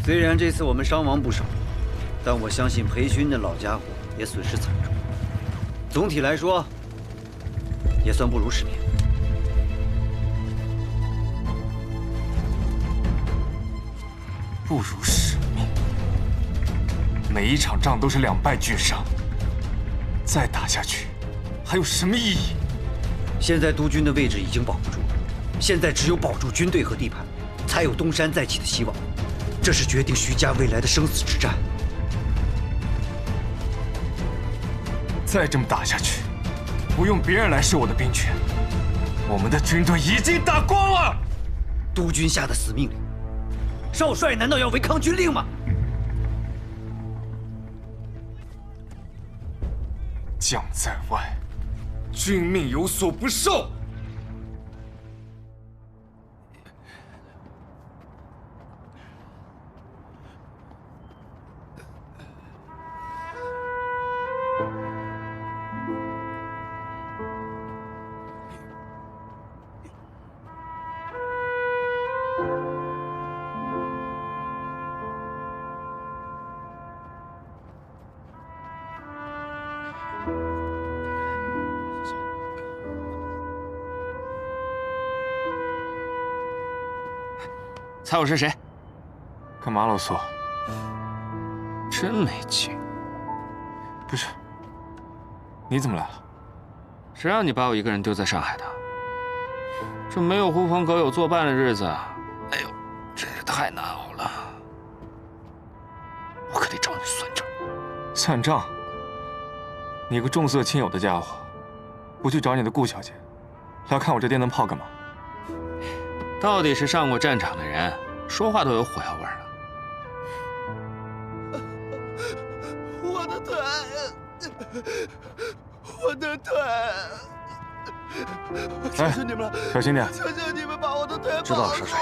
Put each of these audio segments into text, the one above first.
虽然这次我们伤亡不少，但我相信裴勋那老家伙也损失惨重。总体来说，也算不辱使命。不辱使命。每一场仗都是两败俱伤，再打下去，还有什么意义？现在督军的位置已经保不住了，现在只有保住军队和地盘，才有东山再起的希望。这是决定徐家未来的生死之战。再这么打下去，不用别人来收我的兵权，我们的军队已经打光了。督军下的死命令，少帅难道要违抗军令吗？将在外，君命有所不受。猜我是谁？干嘛，老苏？真没劲。不是，你怎么来了？谁让你把我一个人丢在上海的？这没有狐朋狗友作伴的日子，哎呦，真是太难熬了。我可得找你算账。算账？你个重色轻友的家伙，不去找你的顾小姐，来看我这电灯泡干嘛？到底是上过战场的人，说话都有火药味儿了。我的腿，我的腿！求求你们了，小心点！求求你们把我的腿知道了，少帅。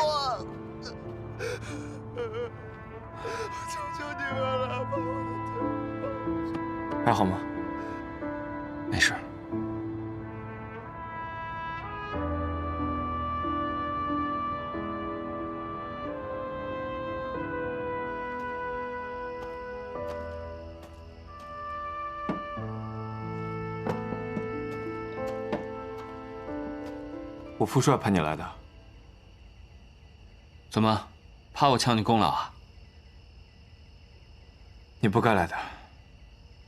求求你们了，把我的腿绑住！还好吗？没事。我副帅派你来的。怎么，怕我抢你功劳啊？你不该来的。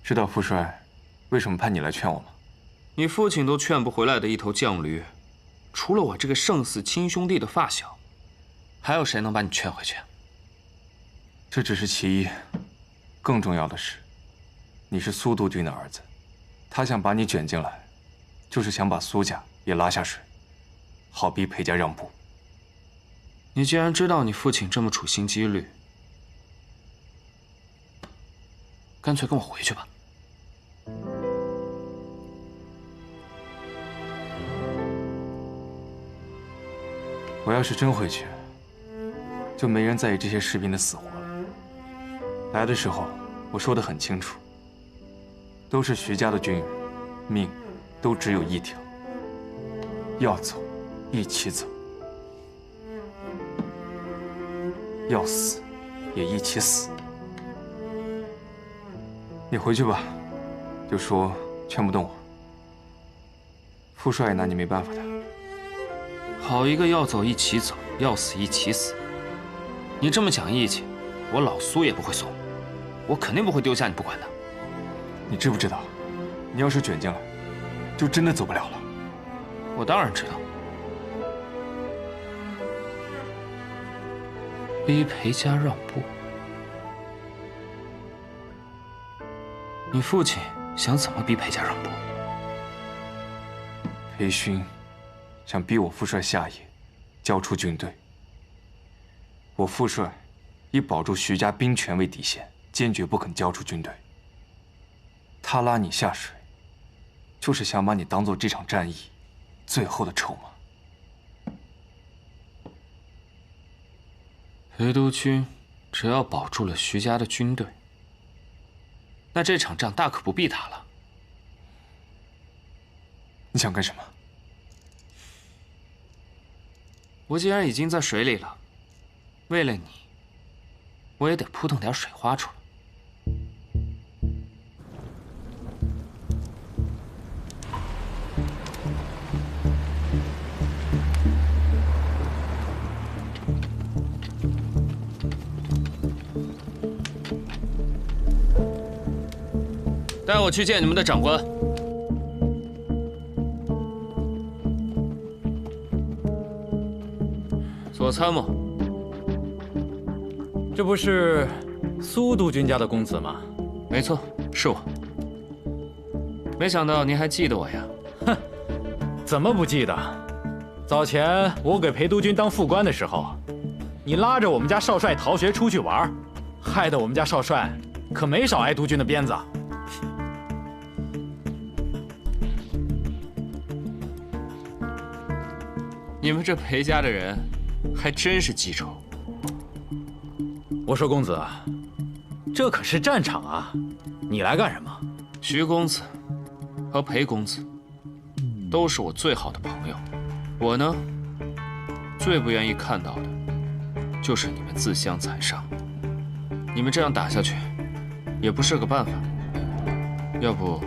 知道副帅为什么派你来劝我吗？你父亲都劝不回来的一头犟驴，除了我这个胜似亲兄弟的发小，还有谁能把你劝回去？这只是其一，更重要的是，你是苏督军的儿子，他想把你卷进来，就是想把苏家也拉下水。好逼裴家让步。你既然知道你父亲这么处心积虑，干脆跟我回去吧。我要是真回去，就没人在意这些士兵的死活了。来的时候我说得很清楚，都是徐家的军人，命都只有一条，要走一起走，要死也一起死。你回去吧，就说劝不动我，副帅也拿你没办法的。好一个要走一起走，要死一起死！你这么讲义气，我老苏也不会怂，我肯定不会丢下你不管的。你知不知道，你要是卷进来，就真的走不了了。我当然知道。逼裴家让步，你父亲想怎么逼裴家让步？裴勋想逼我副帅下野，交出军队。我副帅以保住徐家兵权为底线，坚决不肯交出军队。他拉你下水，就是想把你当做这场战役最后的筹码。裴督军只要保住了徐家的军队，那这场仗大可不必打了。你想干什么？我既然已经在水里了，为了你，我也得扑腾点水花出来。带我去见你们的长官。左参谋，这不是苏督军家的公子吗？没错，是我。没想到您还记得我呀？哼，怎么不记得？早前我给裴督军当副官的时候，你拉着我们家少帅逃学出去玩，害得我们家少帅可没少挨督军的鞭子。你们这裴家的人还真是记仇。我说公子，这可是战场啊，你来干什么？徐公子和裴公子都是我最好的朋友，我呢，最不愿意看到的就是你们自相残杀。你们这样打下去，也不是个办法。要不，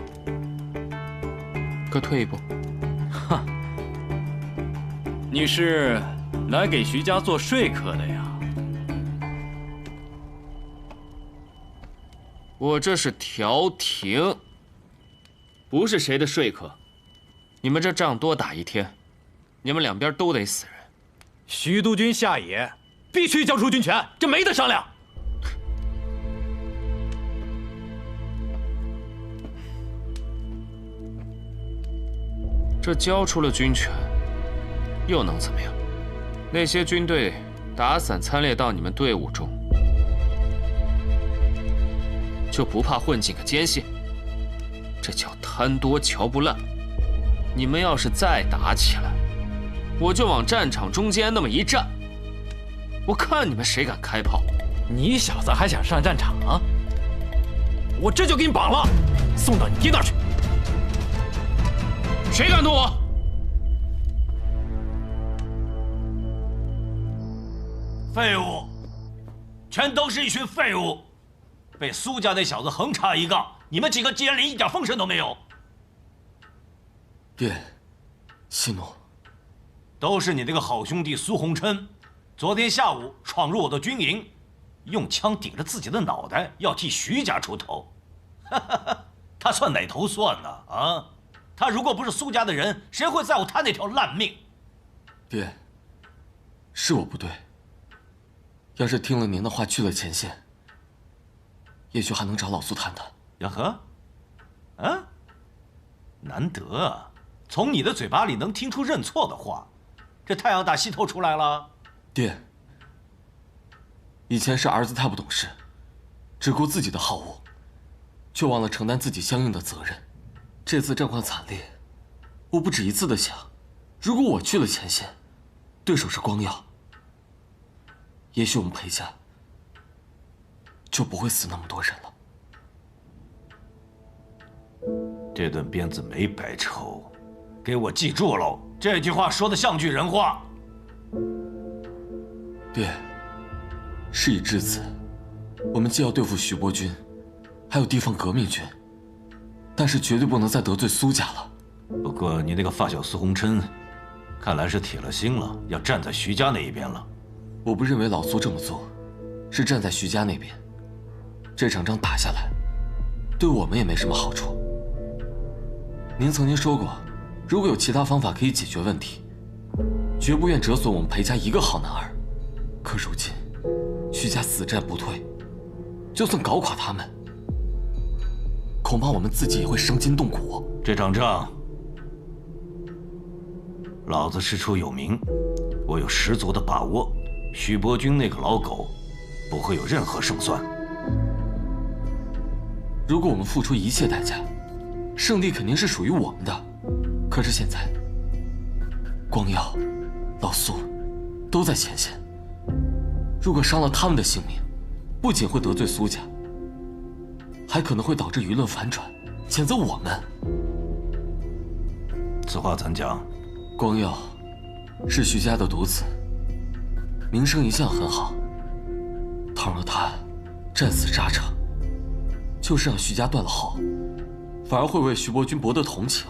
各退一步。哈，你是来给徐家做说客的呀？我这是调停，不是谁的说客。你们这仗多打一天，你们两边都得死人。徐督军下野，必须交出军权，这没得商量。这交出了军权，又能怎么样？那些军队打散参列到你们队伍中，就不怕混进个奸细？这叫贪多瞧不烂。你们要是再打起来，我就往战场中间那么一站，我看你们谁敢开炮！你小子还想上战场啊？我这就给你绑了，送到你爹那儿去。谁敢动我？废物，全都是一群废物，被苏家那小子横插一杠，你们几个竟然连一点风声都没有。爹，息怒。都是你那个好兄弟苏洪琛，昨天下午闯入我的军营，用枪顶着自己的脑袋，要替徐家出头。他算哪头算呢？啊！他如果不是苏家的人，谁会在乎他那条烂命？爹，是我不对。要是听了您的话去了前线，也许还能找老苏谈谈。呀呵，啊，难得啊，从你的嘴巴里能听出认错的话，这太阳打西头出来了。爹，以前是儿子太不懂事，只顾自己的好恶，却忘了承担自己相应的责任。这次战况惨烈，我不止一次的想，如果我去了前线，对手是光耀，也许我们裴家就不会死那么多人了。这顿鞭子没白抽，给我记住喽！这句话说的像句人话。爹，事已至此，我们既要对付徐伯军，还有地方革命军，但是绝对不能再得罪苏家了。不过你那个发小苏洪琛，看来是铁了心了，要站在徐家那一边了。我不认为老苏这么做是站在徐家那边。这场仗打下来，对我们也没什么好处。您曾经说过，如果有其他方法可以解决问题，绝不愿折损我们裴家一个好男儿。可如今，徐家死战不退，就算搞垮他们，恐怕我们自己也会伤筋动骨。这场仗，老子师出有名，我有十足的把握，徐伯军那个老狗不会有任何胜算。如果我们付出一切代价，胜利肯定是属于我们的。可是现在，光耀、老苏都在前线，如果伤了他们的性命，不仅会得罪苏家，还可能会导致舆论反转，谴责我们。此话怎讲？光耀是徐家的独子，名声一向很好。倘若他战死沙场，就是让徐家断了号，反而会为徐伯钧博得同情。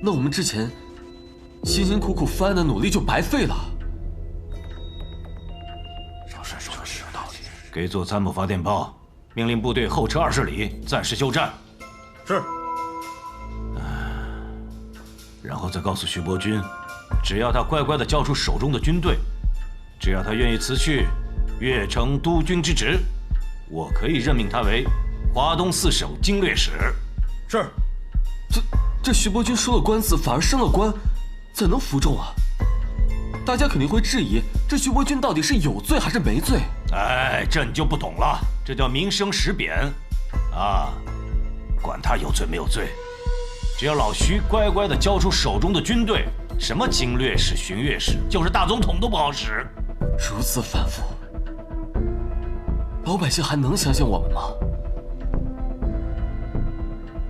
那我们之前辛辛苦苦翻案的努力就白费了。少帅说的是有道理，给左参谋发电报，命令部队后撤20里，暂时休战。是。然后再告诉徐伯钧，只要他乖乖地交出手中的军队，只要他愿意辞去越城督军之职，我可以任命他为华东4省经略使。是。这徐伯钧输了官司，反而升了官，怎能服众啊？大家肯定会质疑，这徐伯钧到底是有罪还是没罪？哎，这你就不懂了，这叫名声实贬啊！管他有罪没有罪，只要老徐乖乖地交出手中的军队，什么经略使、巡阅使，就是大总统都不好使。如此反复，老百姓还能相信我们吗？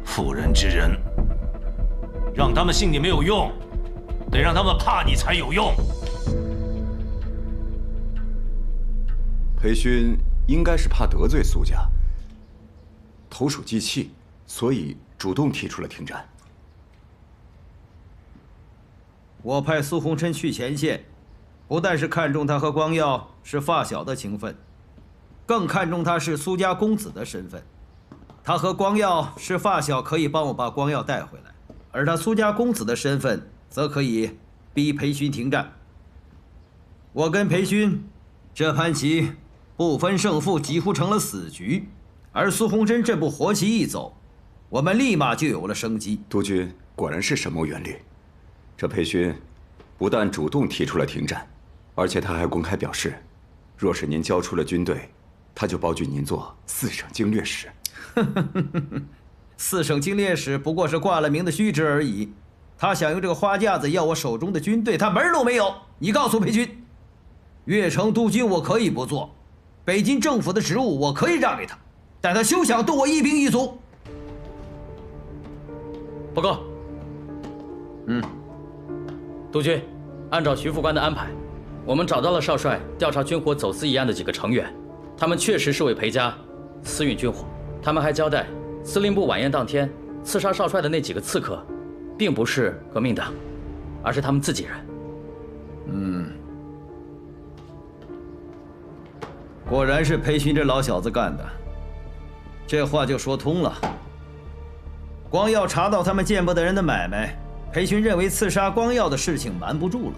妇人之仁，让他们信你没有用，得让他们怕你才有用。裴勋应该是怕得罪苏家，投鼠忌器，所以主动提出了停战。我派苏洪琛去前线，不但是看中他和光耀是发小的情分，更看重他是苏家公子的身份。他和光耀是发小，可以帮我把光耀带回来，而他苏家公子的身份，则可以逼裴勋停战。我跟裴勋这盘棋不分胜负，几乎成了死局。而苏洪琛这步活棋一走，我们立马就有了生机。督军果然是深谋远虑，这裴勋不但主动提出了停战，而且他还公开表示，若是您交出了军队，他就保举您做4省经略使。4省经略使不过是挂了名的虚职而已，他想用这个花架子要我手中的军队，他门儿都没有。你告诉裴军，越城督军我可以不做，北京政府的职务我可以让给他，但他休想动我一兵一卒。报告。督军，按照徐副官的安排，我们找到了少帅调查军火走私一案的几个成员，他们确实是为裴家私运军火。他们还交代，司令部晚宴当天刺杀少帅的那几个刺客，并不是革命党，而是他们自己人。果然是裴勋这老小子干的，这话就说通了。光耀查到他们见不得人的买卖，裴勋认为刺杀光耀的事情瞒不住了，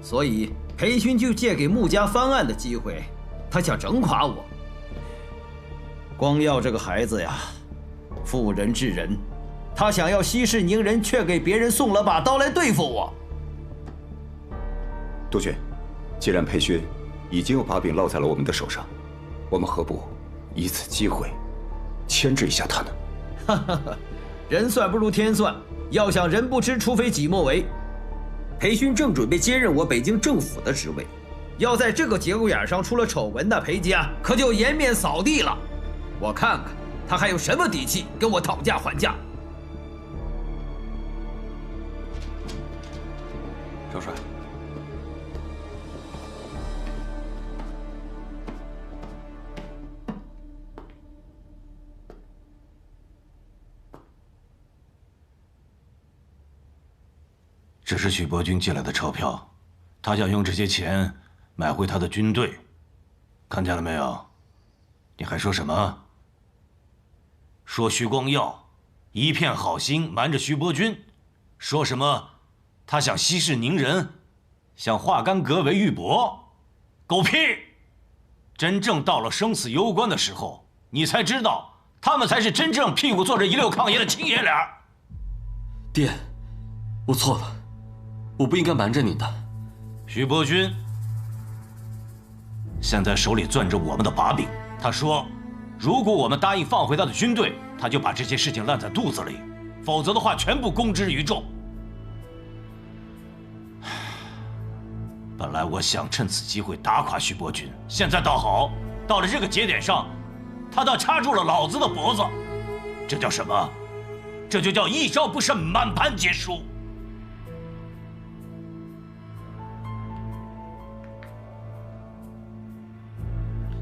所以裴勋就借给穆家翻案的机会，他想整垮我。光耀这个孩子呀，妇人之仁，他想要息事宁人，却给别人送了把刀来对付我。督军，既然裴勋已经有把柄落在了我们的手上，我们何不以此机会牵制一下他呢？哈哈哈，人算不如天算，要想人不知，除非己莫为。裴勋正准备接任我北京政府的职位，要在这个节骨眼上出了丑闻，那裴家可就颜面扫地了。我看看他还有什么底气跟我讨价还价。少帅，这是许伯钧寄来的钞票，他想用这些钱买回他的军队，看见了没有？你还说什么？说徐光耀一片好心瞒着徐伯钧，说什么他想息事宁人，想化干戈为玉帛，狗屁！真正到了生死攸关的时候，你才知道他们才是真正屁股坐着一溜炕爷的亲爷俩。爹，我错了，我不应该瞒着您的。徐伯钧现在手里攥着我们的把柄，他说如果我们答应放回他的军队，他就把这些事情烂在肚子里，否则的话全部公之于众。本来我想趁此机会打垮徐伯钧，现在倒好，到了这个节点上，他倒插住了老子的脖子。这叫什么？这就叫一招不慎，满盘皆输。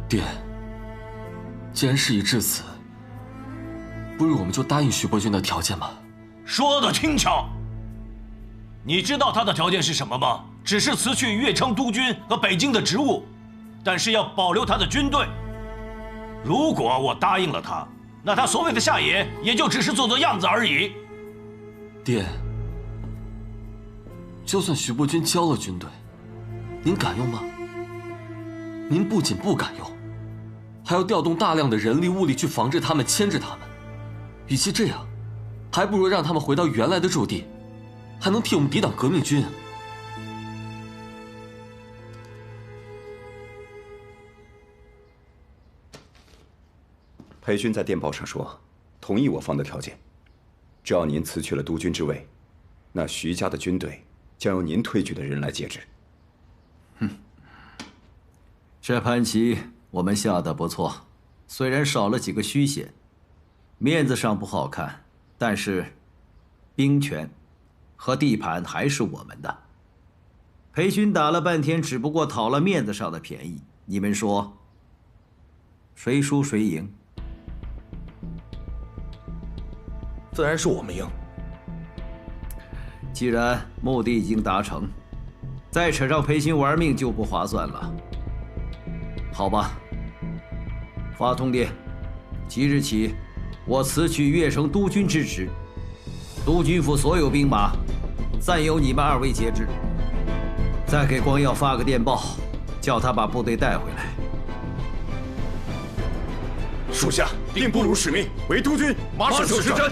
爹，既然事已至此，不如我们就答应徐伯钧的条件吧。说得轻巧。你知道他的条件是什么吗？只是辞去乐昌督军和北京的职务，但是要保留他的军队。如果我答应了他，那他所谓的下野也就只是做做样子而已。爹，就算徐伯钧交了军队，您敢用吗？您不仅不敢用，还要调动大量的人力物力去防治他们、牵制他们。与其这样，还不如让他们回到原来的驻地，还能替我们抵挡革命军。裴勋在电报上说，同意我方的条件，只要您辞去了督军之位，那徐家的军队将由您推举的人来节制。这盘棋我们下得不错，虽然少了几个虚衔，面子上不好看，但是兵权和地盘还是我们的。裴勋打了半天，只不过讨了面子上的便宜，你们说谁输谁赢？自然是我们赢。既然目的已经达成，再扯上裴勋玩命就不划算了。好吧，发通电，即日起，我辞去乐城督军之职，督军府所有兵马暂由你们二位节制。再给光耀发个电报，叫他把部队带回来。属下定不辱使命，为督军马首是瞻。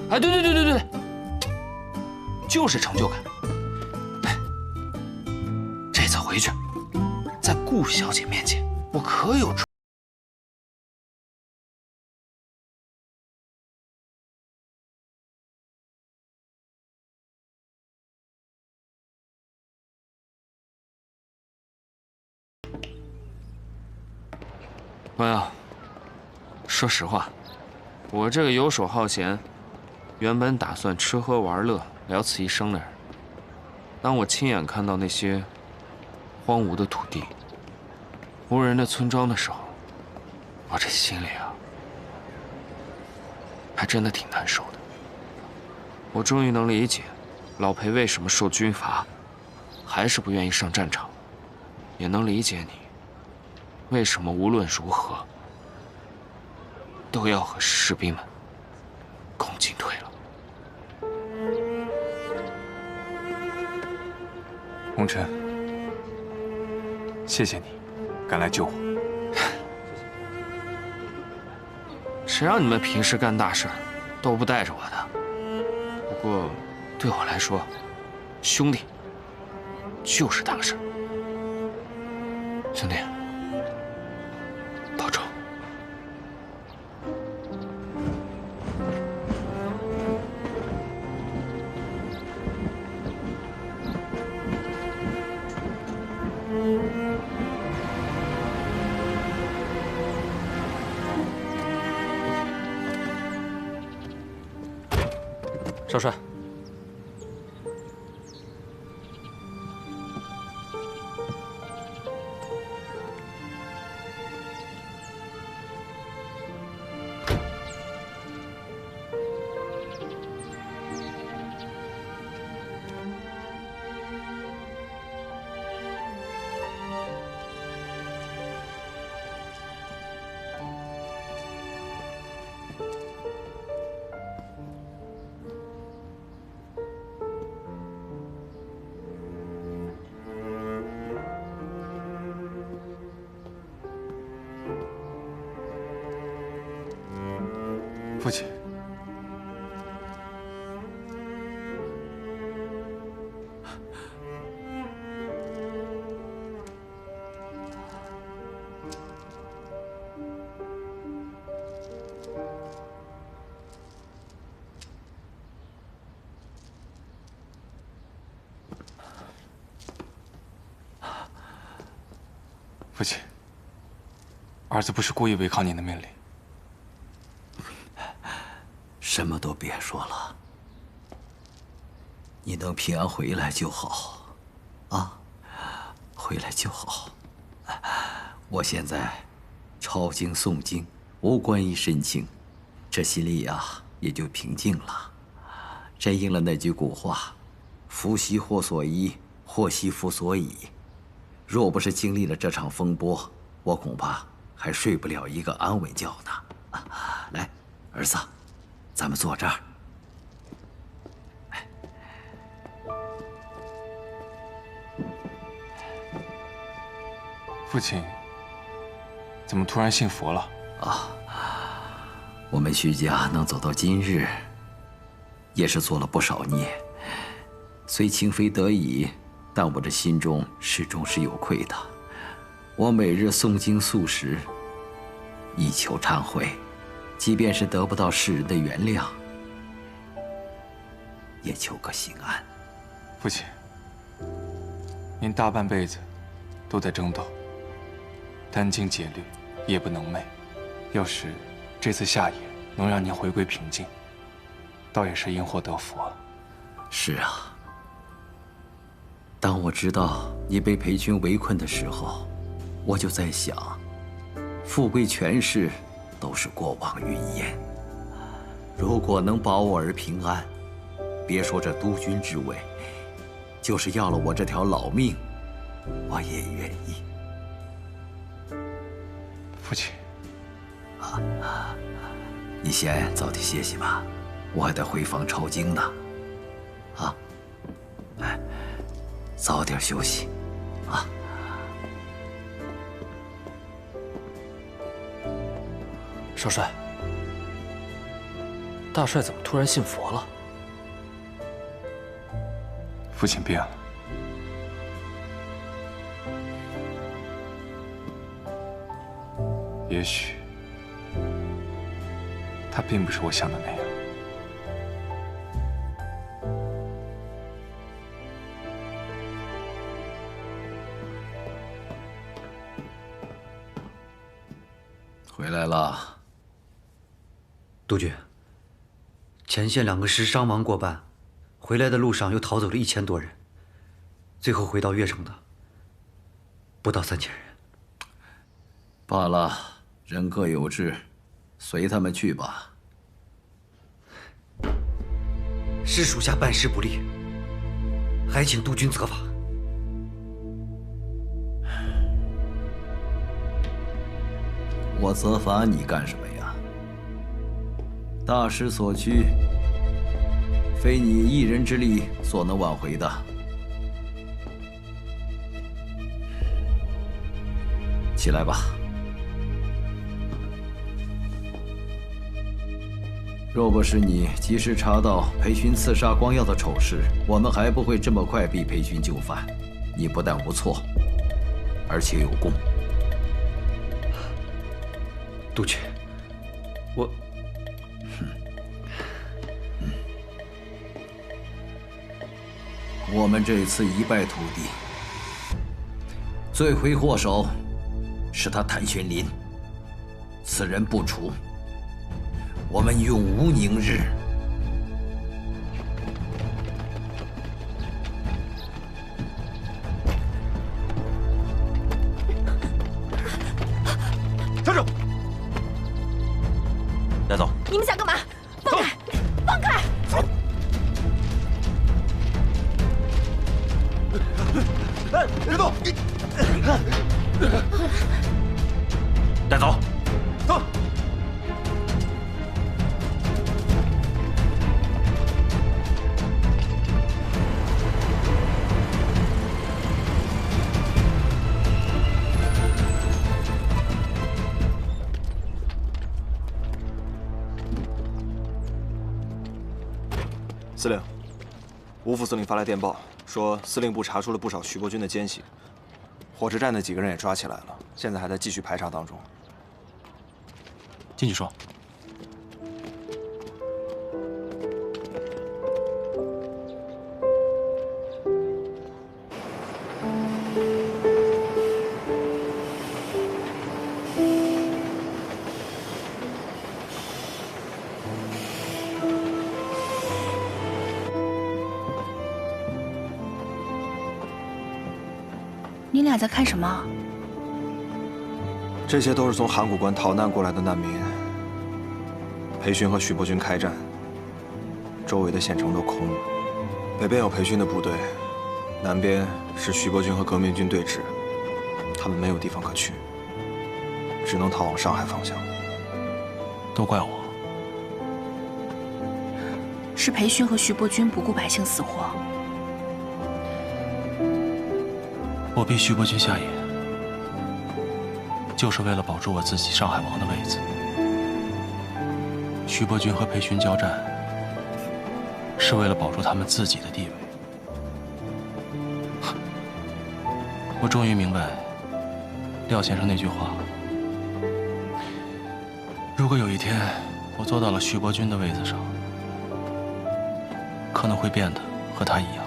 哎，对，就是成就感。哎，这次回去，在顾小姐面前，我可有朋友，说实话，我这个游手好闲，原本打算吃喝玩乐了此一生的人，当我亲眼看到那些荒芜的土地、无人的村庄的时候，我这心里啊，还真的挺难受的。我终于能理解老裴为什么受军阀，还是不愿意上战场，也能理解你为什么无论如何都要和士兵们共进退了。红尘，谢谢你赶来救我。谁让你们平时干大事都不带着我的？不过对我来说，兄弟就是大事。兄弟，保重。少帅，父亲，父亲，儿子不是故意违抗您的命令。什么都别说了，你能平安回来就好，啊，回来就好。我现在抄经诵经，无关于身轻，这心里呀也就平静了。真应了那句古话：“福兮祸所依，祸兮福所倚。”若不是经历了这场风波，我恐怕还睡不了一个安稳觉呢。来，儿子，咱们坐这儿。父亲，怎么突然信佛了？我们徐家能走到今日，也是做了不少孽。虽情非得已，但我这心中始终是有愧的。我每日诵经素食，以求忏悔，即便是得不到世人的原谅，也求个心安。父亲，您大半辈子都在争斗，殚精竭虑，夜不能寐。要是这次下野能让您回归平静，倒也是因祸得福啊。是啊。当我知道你被裴军围困的时候，我就在想，富贵权势都是过往云烟。如果能保我儿平安，别说这督军之位，就是要了我这条老命，我也愿意。父亲，你先早点歇息吧，我还得回房抄经呢。啊，哎，早点休息，啊。少帅，大帅怎么突然信佛了？父亲变了。也许他并不是我想的那样。回来了。督军，前线2个师伤亡过半，回来的路上又逃走了1000多人，最后回到越城的不到3000人。罢了，人各有志，随他们去吧。是属下办事不力，还请督军责罚。我责罚你干什么呀？大势所趋，非你一人之力所能挽回的。起来吧。若不是你及时查到裴勋刺杀光耀的丑事，我们还不会这么快逼裴勋就范。你不但无错，而且有功。督军，我们这次一败涂地，罪魁祸首是他谭玄林。此人不除，我们永无宁日。站住！带走！你们想干嘛？放开！放开！走！哎，别动！带走！走！司令，吴副司令发来电报，说司令部查出了不少徐伯钧的奸细，火车站的几个人也抓起来了，现在还在继续排查当中。进去说。你俩在看什么？这些都是从函谷关逃难过来的难民。裴勋和徐伯钧开战，周围的县城都空了。北边有裴勋的部队，南边是徐伯钧和革命军对峙，他们没有地方可去，只能逃往上海方向。都怪我，是裴勋和徐伯钧不顾百姓死活。我逼徐伯钧下野，就是为了保住我自己上海王的位子。徐伯钧和裴勋交战，是为了保住他们自己的地位。我终于明白廖先生那句话：如果有一天我坐到了徐伯钧的位子上，可能会变得和他一样。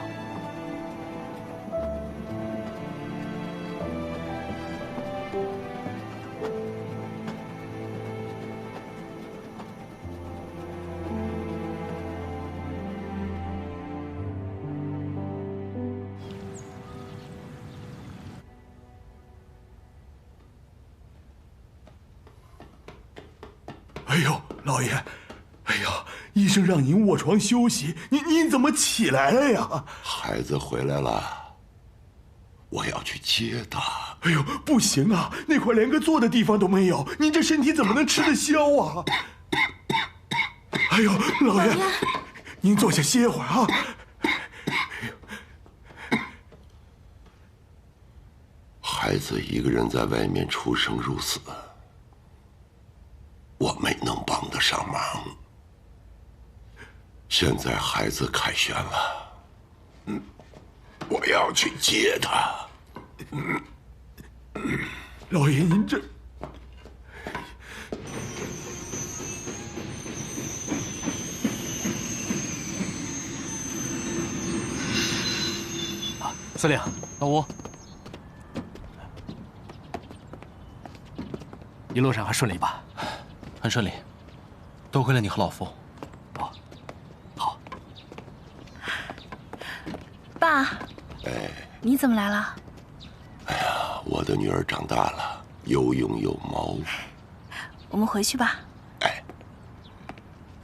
哎呦，老爷，哎呀，医生让您卧床休息，您怎么起来了呀？孩子回来了，我要去接他。哎呦，不行啊，那块连个坐的地方都没有，您这身体怎么能吃得消啊？哎呦，老爷，您坐下歇会儿啊。孩子一个人在外面出生入死，我没能帮得上忙。现在孩子凯旋了，我要去接他。老爷，您这……司令，老吴，一路上还顺利吧？很顺利，多亏了你和老傅。哦，好。爸，哎，你怎么来了？哎呀，我的女儿长大了，有勇有谋。我们回去吧。哎，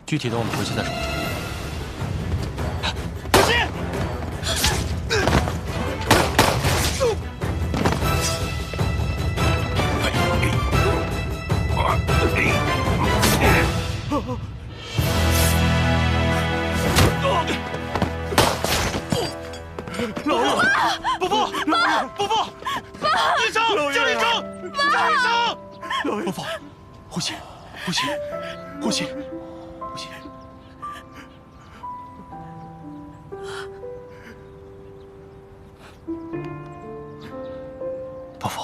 具体的我们回去再说。伯父，伯父，医生，叫医生，叫医生！伯父，呼吸，呼吸，呼吸，呼吸。伯父，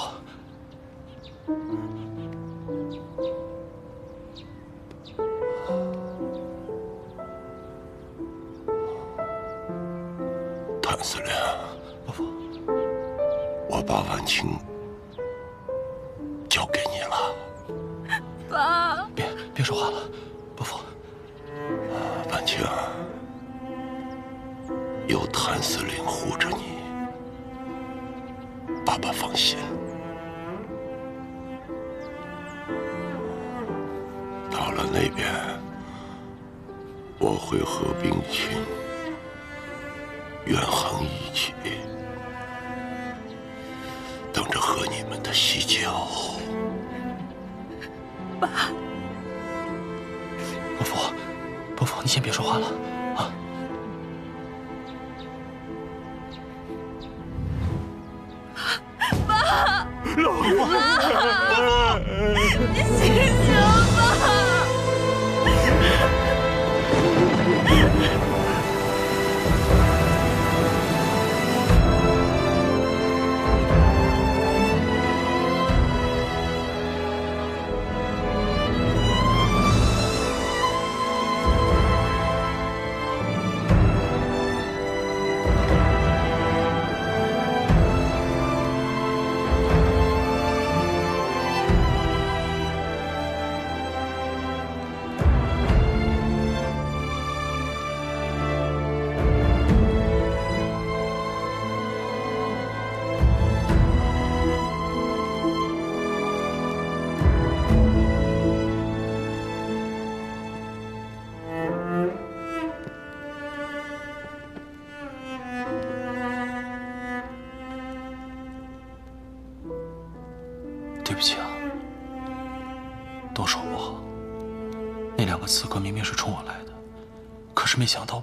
谭司令，伯父，我把婉清交给你了。爸，别说话了，伯父。婉清，有谭司令护着你，爸爸放心。到了那边，我会和冰清、袁恒一起，等着喝你们的喜酒。爸，伯父，你先别说话了啊。爸，老爷，爸，你醒醒吧！不起啊，都是我不好。那2个刺客明明是冲我来的，可是没想到。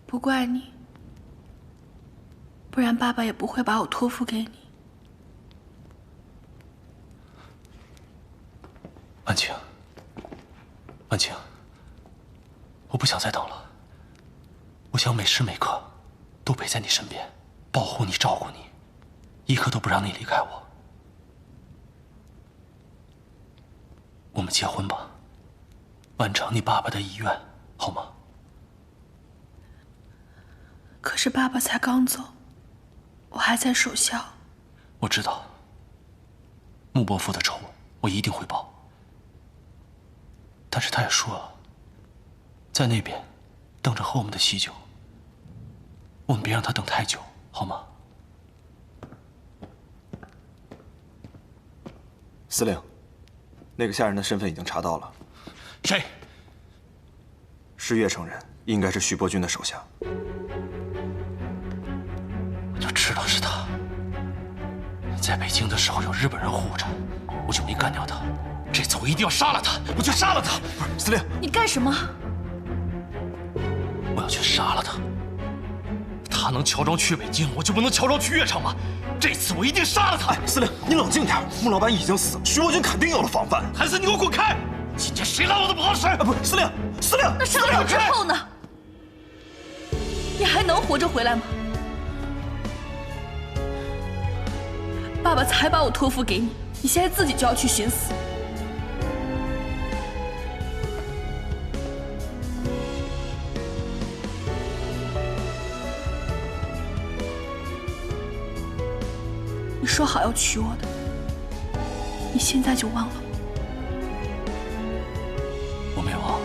不怪你，不然爸爸也不会把我托付给你。婉清，婉清，我不想再等了。我想每时每刻都陪在你身边，保护你，照顾你，一刻都不让你离开我。我们结婚吧，完成你爸爸的遗愿，好吗？可是爸爸才刚走，我还在守孝。我知道，穆伯父的仇我一定会报。但是他也说了，在那边等着喝我们的喜酒。我们别让他等太久，好吗？司令，那个下人的身份已经查到了。谁？是越城人，应该是徐伯钧的手下。我就知道是他。在北京的时候有日本人护着，我就没干掉他。这次我一定要杀了他，我就杀了他！不是，司令，你干什么？我要去杀了他。他能乔装去北京，我就不能乔装去越城吗？这次我一定杀了他！哎，司令，你冷静点，穆老板已经死了，徐伯钧肯定有了防范。韩森，你给我滚开！今天谁拦我都不好使！不是，司令，司令，那杀了我之后呢？你还能活着回来吗？爸爸才把我托付给你，你现在自己就要去寻死。你说好要娶我的，你现在就忘了吗？我没忘。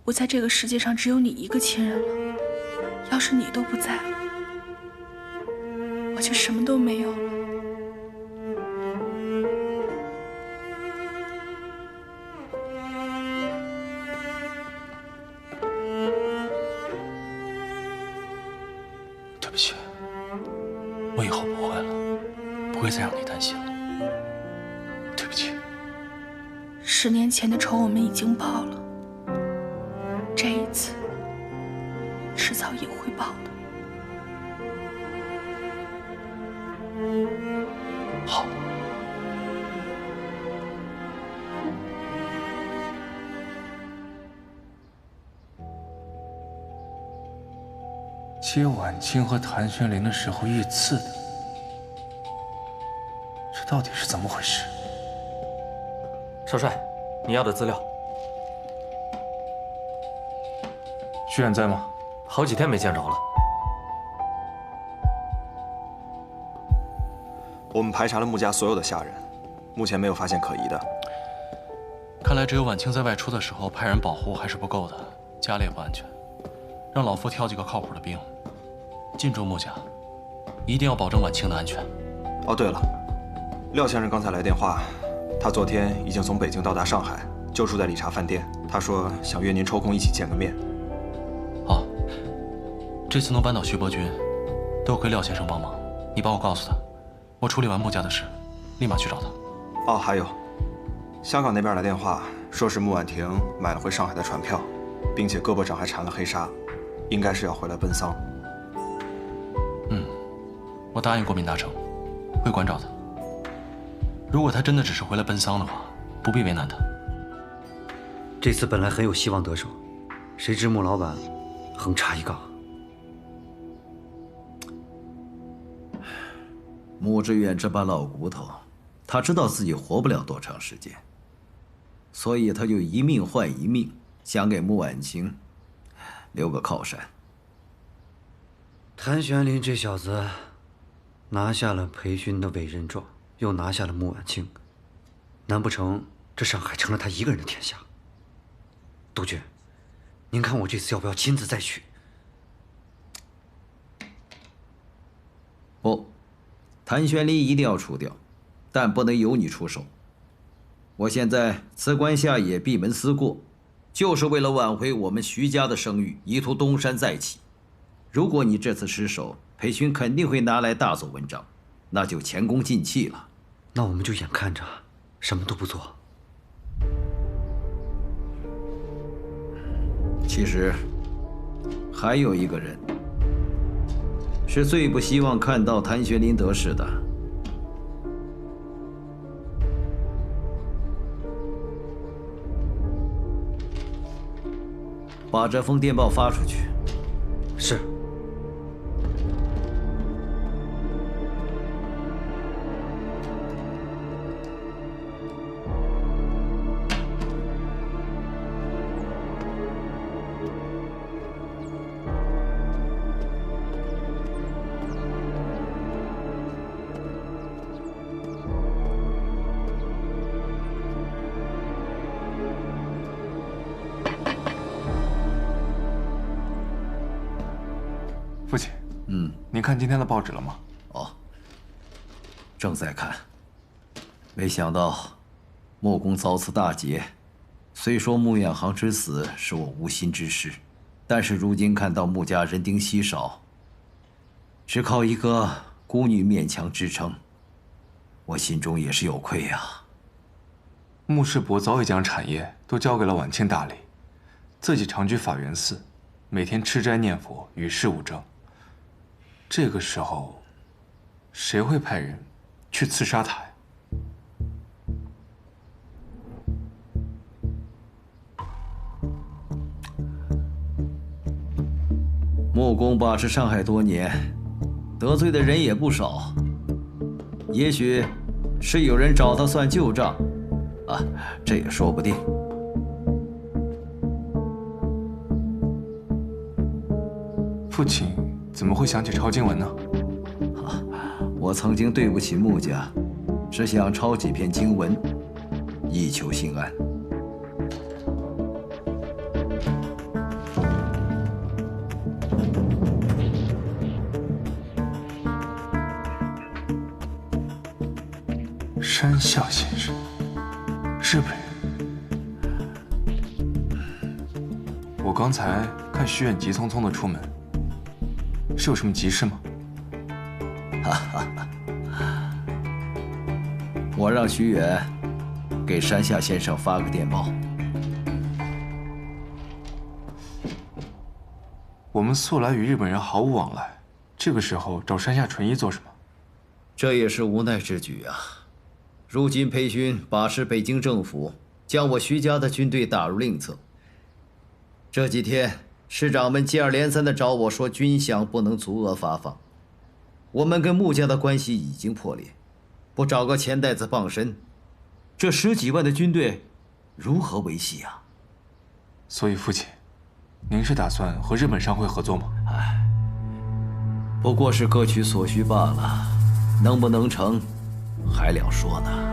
我在这个世界上只有你一个亲人了，要是你都不在了，我就什么都没有了。对不起，我以后不会了，不会再让你担心了。对不起。10年前的仇我们已经报了，这一次迟早也会报的。好。接婉清和谭玄灵的时候遇刺的，这到底是怎么回事？少帅，你要的资料。徐远在吗？好几天没见着了。我们排查了穆家所有的下人，目前没有发现可疑的。看来只有婉清在外出的时候派人保护还是不够的，家里也不安全。让老夫挑几个靠谱的兵，进驻穆家，一定要保证婉清的安全。哦，对了，廖先生刚才来电话，他昨天已经从北京到达上海，就住在理查饭店。他说想约您抽空一起见个面。好，这次能扳倒徐伯钧，多亏廖先生帮忙。你帮我告诉他，我处理完穆家的事，立马去找他。哦，还有，香港那边来电话，说是穆婉婷买了回上海的船票，并且胳膊上还缠了黑纱，应该是要回来奔丧。我答应过闵大成，会关照他。如果他真的只是回来奔丧的话，不必为难他。这次本来很有希望得手，谁知穆老板横插一杠。穆志远这把老骨头，他知道自己活不了多长时间，所以他就一命换一命，想给穆婉清留个靠山。谭玄林这小子拿下了裴勋的委任状，又拿下了穆婉清，难不成这上海成了他一个人的天下？督军，您看我这次要不要亲自再去？不，谭玄林一定要除掉，但不能由你出手。我现在辞官下野，闭门思过，就是为了挽回我们徐家的声誉，以图东山再起。如果你这次失手，裴勋肯定会拿来大做文章，那就前功尽弃了。那我们就眼看着什么都不做。其实，还有一个人是最不希望看到谭学林得势的。把这封电报发出去。是。父亲，您看今天的报纸了吗？哦，正在看。没想到穆公遭此大劫。虽说穆远航之死是我无心之失，但是如今看到穆家人丁稀少，只靠一个孤女勉强支撑，我心中也是有愧呀。穆世伯早已将产业都交给了晚清打理，自己常居法源寺，每天吃斋念佛，与世无争。这个时候，谁会派人去刺杀他呀？穆公把持上海多年，得罪的人也不少。也许是有人找他算旧账，啊，这也说不定。父亲怎么会想起抄经文呢？我曾经对不起穆家，只想抄几篇经文，以求心安。山下先生，日本人。我刚才看徐远急匆匆的出门，是有什么急事吗？我让徐远给山下先生发个电报。我们素来与日本人毫无往来，这个时候找山下纯一做什么？这也是无奈之举啊。如今裴勋把持北京政府，将我徐家的军队打入另册。这几天师长们接二连三地找我说军饷不能足额发放，我们跟穆家的关系已经破裂，不找个钱袋子傍身，这10几万的军队如何维系啊？所以父亲，您是打算和日本商会合作吗？不过是各取所需罢了，能不能成，还两说呢。